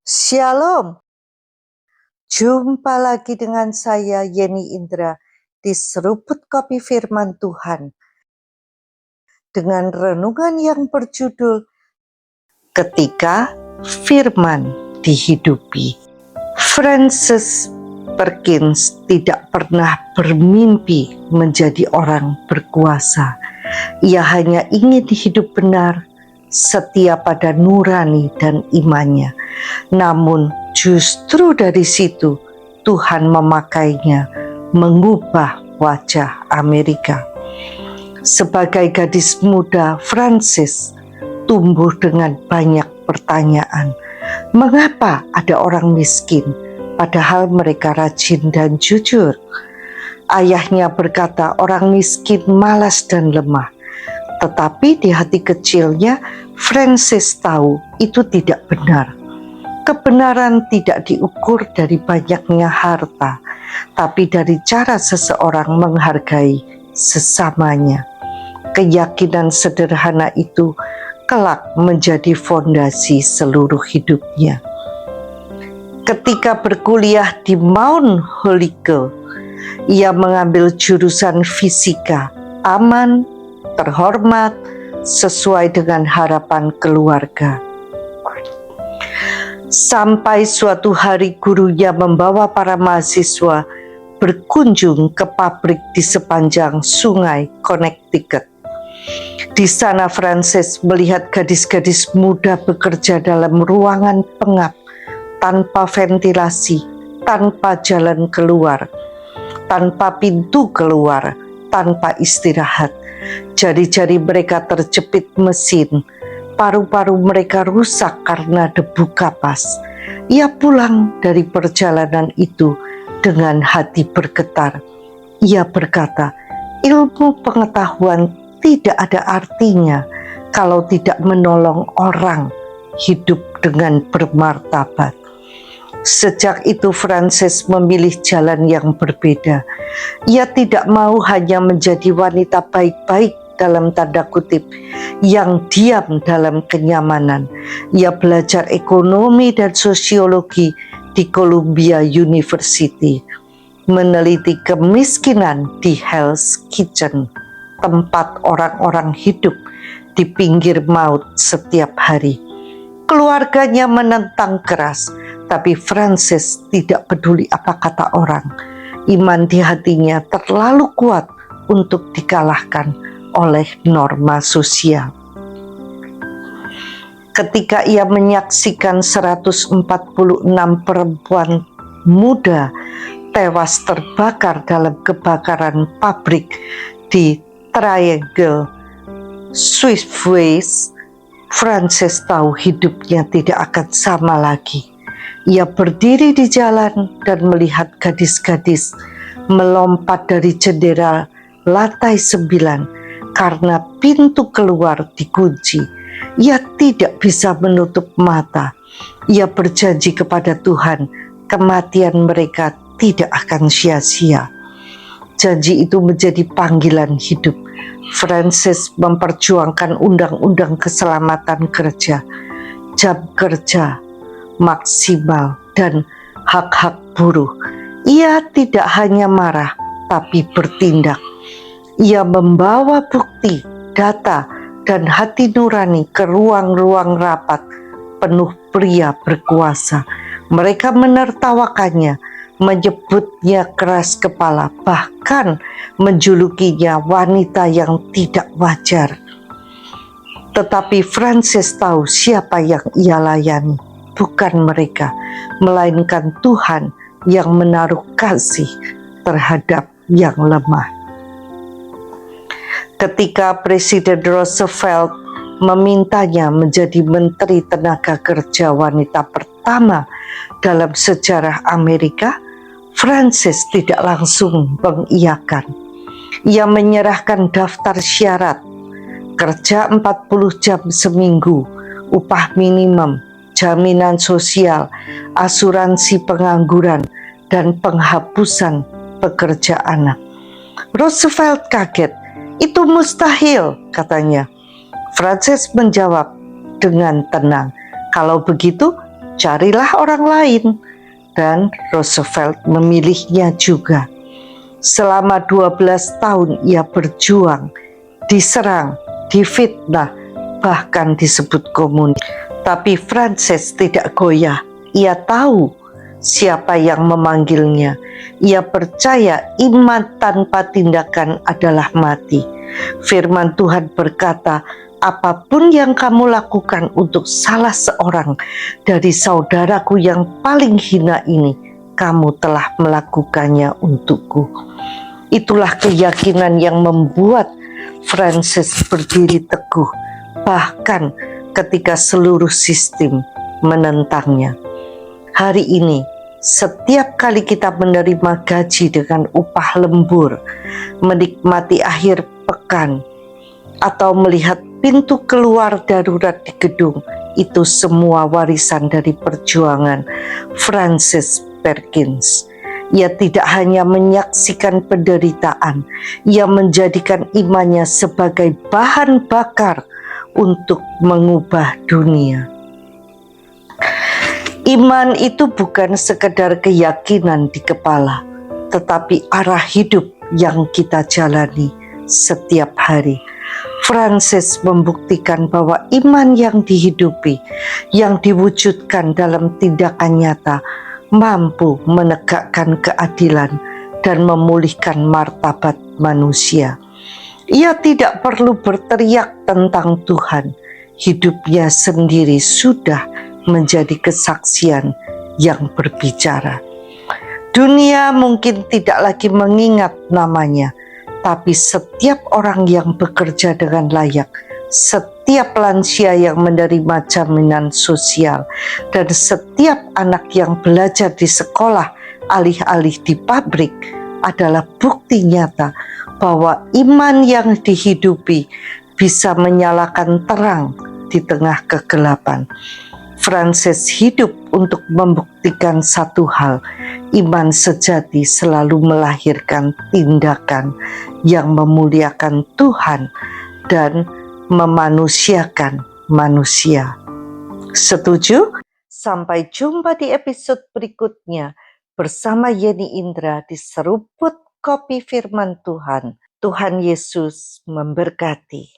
Shalom, jumpa lagi dengan saya Yeni Indra di Seruput Kopi Firman Tuhan dengan renungan yang berjudul Ketika Firman Dihidupi. Francis Perkins tidak pernah bermimpi menjadi orang berkuasa. Ia hanya ingin hidup benar, setia pada nurani dan imannya. Namun justru dari situ Tuhan memakainya mengubah wajah Amerika. Sebagai gadis muda, Francis tumbuh dengan banyak pertanyaan. Mengapa ada orang miskin padahal mereka rajin dan jujur? Ayahnya berkata orang miskin malas dan lemah. Tetapi di hati kecilnya, Francis tahu itu tidak benar. Kebenaran tidak diukur dari banyaknya harta, tapi dari cara seseorang menghargai sesamanya. Keyakinan sederhana itu kelak menjadi fondasi seluruh hidupnya. Ketika berkuliah di Mount Holyoke, ia mengambil jurusan fisika, aman, terhormat, sesuai dengan harapan keluarga. Sampai suatu hari gurunya membawa para mahasiswa berkunjung ke pabrik di sepanjang sungai Connecticut. Di sana Francis melihat gadis-gadis muda bekerja dalam ruangan pengap, tanpa ventilasi, tanpa jalan keluar, tanpa pintu keluar, tanpa istirahat. Jari-jari mereka terjepit mesin, paru-paru mereka rusak karena debu kapas. Ia pulang dari perjalanan itu dengan hati bergetar. Ia berkata, ilmu pengetahuan tidak ada artinya kalau tidak menolong orang hidup dengan bermartabat. Sejak itu Francis memilih jalan yang berbeda. Ia tidak mau hanya menjadi wanita baik-baik dalam tanda kutip, yang diam dalam kenyamanan. Ia belajar ekonomi dan sosiologi di Columbia University, meneliti kemiskinan di Hell's Kitchen, tempat orang-orang hidup di pinggir maut setiap hari. Keluarganya menentang keras, tapi Francis tidak peduli apa kata orang. Iman di hatinya terlalu kuat untuk dikalahkan oleh norma sosial. Ketika ia menyaksikan 146 perempuan muda tewas terbakar dalam kebakaran pabrik di Triangle Swiftways, Francis tahu hidupnya tidak akan sama lagi. Ia berdiri di jalan dan melihat gadis-gadis melompat dari jendela lantai 9 karena pintu keluar dikunci. Ia tidak bisa menutup mata. Ia berjanji kepada Tuhan, kematian mereka tidak akan sia-sia. Janji itu menjadi panggilan hidup. Francis memperjuangkan undang-undang keselamatan kerja, jam kerja maksimal, dan hak-hak buruh. Ia tidak hanya marah, tapi bertindak. Ia membawa bukti, data, dan hati nurani ke ruang-ruang rapat penuh pria berkuasa. Mereka menertawakannya, menyebutnya keras kepala, bahkan menjulukinya wanita yang tidak wajar. Tetapi Francis tahu siapa yang ia layani, bukan mereka, melainkan Tuhan yang menaruh kasih terhadap yang lemah. Ketika Presiden Roosevelt memintanya menjadi Menteri Tenaga Kerja wanita pertama dalam sejarah Amerika, Francis tidak langsung mengiyakan. Ia menyerahkan daftar syarat, kerja 40 jam seminggu, upah minimum, jaminan sosial, asuransi pengangguran, dan penghapusan pekerja anak. Roosevelt kaget. Itu mustahil, katanya. Francis menjawab dengan tenang, kalau begitu carilah orang lain. Dan Roosevelt memilihnya juga. Selama 12 tahun ia berjuang, diserang, difitnah, bahkan disebut komunis. Tapi Frances tidak goyah. Ia tahu siapa yang memanggilnya. Ia percaya iman tanpa tindakan adalah mati. Firman Tuhan berkata, apapun yang kamu lakukan untuk salah seorang dari saudaraku yang paling hina ini, kamu telah melakukannya untukku. Itulah keyakinan yang membuat Frances berdiri teguh, bahkan ketika seluruh sistem menentangnya. Hari ini, setiap kali kita menerima gaji dengan upah lembur, menikmati akhir pekan, atau melihat pintu keluar darurat di gedung, itu semua warisan dari perjuangan Frances Perkins. Ia tidak hanya menyaksikan penderitaan, ia menjadikan imannya sebagai bahan bakar untuk mengubah dunia. Iman itu bukan sekedar keyakinan di kepala, tetapi arah hidup yang kita jalani setiap hari. Frances membuktikan bahwa iman yang dihidupi, yang diwujudkan dalam tindakan nyata, mampu menegakkan keadilan dan memulihkan martabat manusia. Ia tidak perlu berteriak tentang Tuhan. Hidupnya sendiri sudah menjadi kesaksian yang berbicara. Dunia mungkin tidak lagi mengingat namanya, tapi setiap orang yang bekerja dengan layak, setiap lansia yang menerima jaminan sosial, dan setiap anak yang belajar di sekolah alih-alih di pabrik adalah bukti nyata bahwa iman yang dihidupi bisa menyalakan terang di tengah kegelapan. Frances hidup untuk membuktikan satu hal, iman sejati selalu melahirkan tindakan yang memuliakan Tuhan dan memanusiakan manusia. Setuju? Sampai jumpa di episode berikutnya bersama Yeni Indra di Seruput Kopi Firman Tuhan. Tuhan Yesus memberkati.